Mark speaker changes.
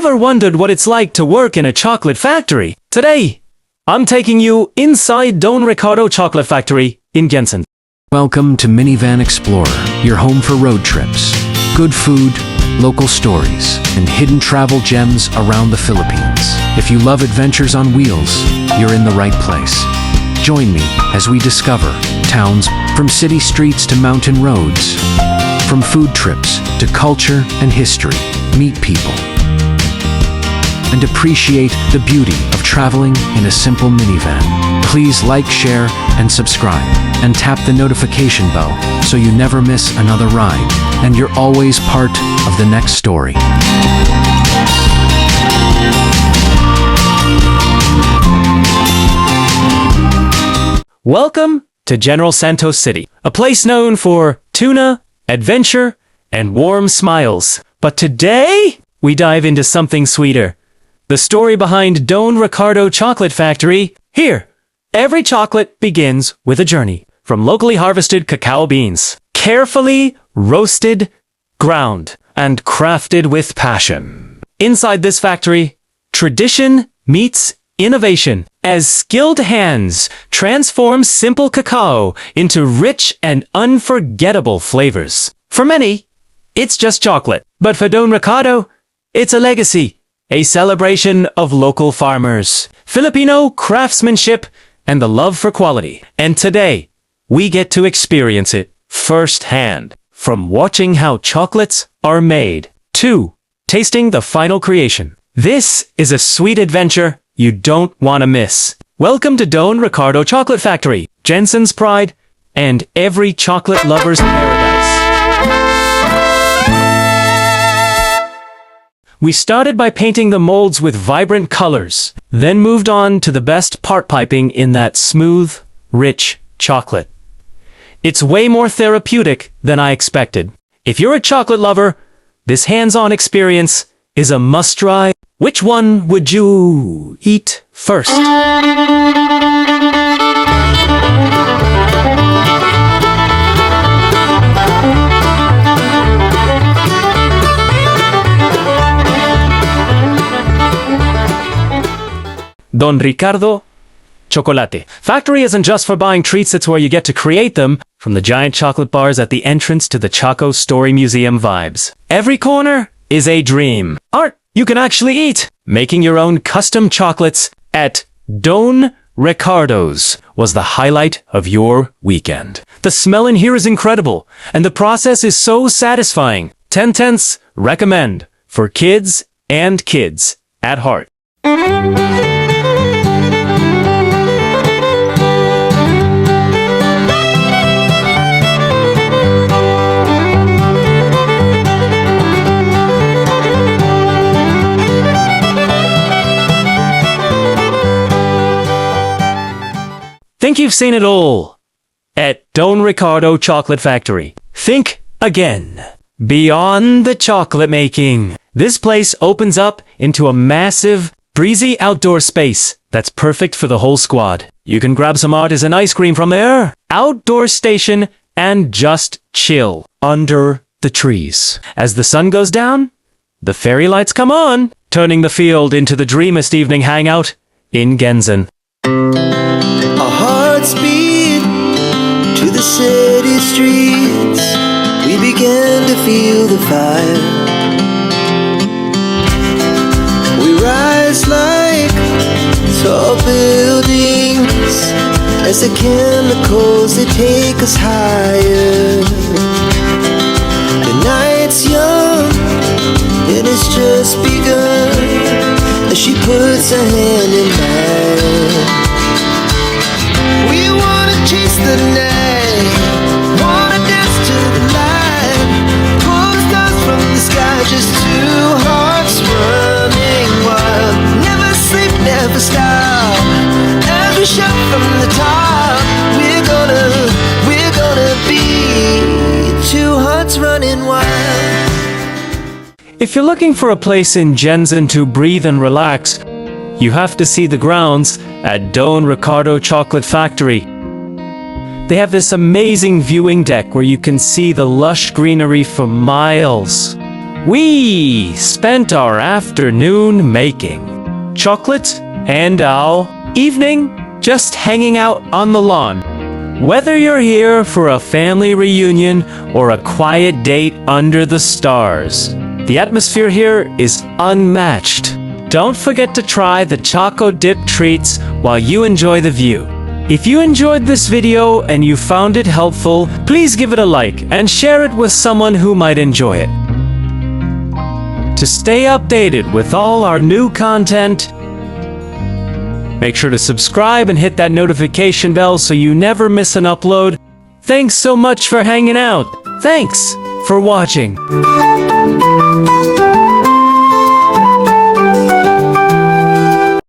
Speaker 1: Ever wondered what it's like to work in a chocolate factory? Today, I'm taking you inside Don Ricardo Chocolate Factory in Gensan.
Speaker 2: Welcome to Minivan Explorer, your home for road trips. Good food, local stories, and hidden travel gems around the Philippines. If you love adventures on wheels, you're in the right place. Join me as we discover towns from city streets to mountain roads, from food trips to culture and history. Meet people and appreciate the beauty of traveling in a simple minivan. Please like, share, and subscribe, and tap the notification bell so you never miss another ride, and you're always part of the next story.
Speaker 1: Welcome to General Santos City, a place known for tuna, adventure, and warm smiles. But today, we dive into something sweeter. The story behind Don Ricardo Chocolate Factory. Here, every chocolate begins with a journey from locally harvested cacao beans, carefully roasted, ground, and crafted with passion. Inside this factory, tradition meets innovation as skilled hands transform simple cacao into rich and unforgettable flavors. For many, it's just chocolate, but for Don Ricardo, it's a legacy, a celebration of local farmers, Filipino craftsmanship, and the love for quality. And today, we get to experience it firsthand, from watching how chocolates are made to tasting the final creation. This is a sweet adventure you don't want to miss. Welcome to Don Ricardo Chocolate Factory, Gensan's pride, and every chocolate lover's paradise. We started by painting the molds with vibrant colors, then moved on to the best part, piping in that smooth, rich chocolate. It's way more therapeutic than I expected. If you're a chocolate lover, this hands-on experience is a must-try. Which one would you eat first? Don Ricardo Chocolate Factory isn't just for buying treats, it's where you get to create them, from the giant chocolate bars at the entrance to the Choco Story Museum vibes. Every corner is a dream. Art you can actually eat. Making your own custom chocolates at Don Ricardo's was the highlight of your weekend. The smell in here is incredible, and the process is so satisfying. 10/10 recommend for kids and kids at heart. Think you've seen it all at Don Ricardo Chocolate Factory. Think again. Beyond the chocolate making, this place opens up into a massive, breezy outdoor space that's perfect for the whole squad. You can grab some artisan ice cream from their outdoor station and just chill under the trees. As the sun goes down, the fairy lights come on, turning the field into the dreamiest evening hangout in Gensan.
Speaker 3: Our hearts beat to the city streets. We began to feel the fire. We rise like tall buildings as the chemicals, they take us higher. The night's young, it has just begun as she puts her hand in mine. We wanna chase the night, wanna dance to the light, pull the stars from the sky, just two hearts running wild. Never sleep, never stop, as we shout from the top. We're gonna be two hearts running wild.
Speaker 1: If you're looking for a place in Gensan to breathe and relax, you have to see the grounds at Don Ricardo Chocolate Factory. They have this amazing viewing deck where you can see the lush greenery for miles. We spent our afternoon making chocolate and our evening just hanging out on the lawn. Whether you're here for a family reunion or a quiet date under the stars, the atmosphere here is unmatched. Don't forget to try the Choco Dip treats while you enjoy the view. If you enjoyed this video and you found it helpful, please give it a like and share it with someone who might enjoy it. To stay updated with all our new content, make sure to subscribe and hit that notification bell so you never miss an upload. Thanks so much for hanging out. Thanks for watching.